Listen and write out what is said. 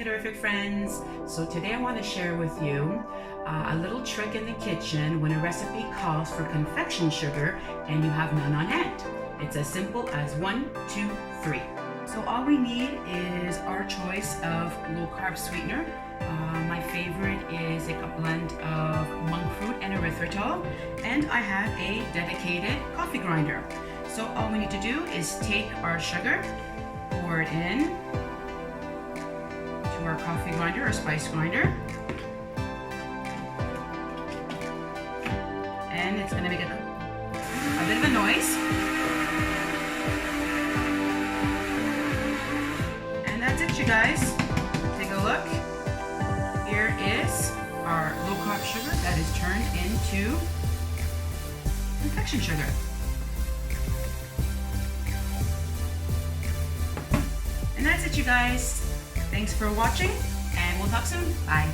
Ketorific friends. So today I want to share with you a little trick in the kitchen when a recipe calls for confection sugar and you have none on hand. It's as simple as 1, 2, 3. So all we need is our choice of low carb sweetener. My favorite is a blend of monk fruit and erythritol, and I have a dedicated coffee grinder. So all we need to do is take our sugar, pour it in to our coffee grinder or spice grinder, and it's going to make a bit of a noise. And that's it, you guys. Take a look. Here is our low carb sugar that is turned into confection sugar. And that's it, you guys. Thanks for watching, and we'll talk soon. Bye.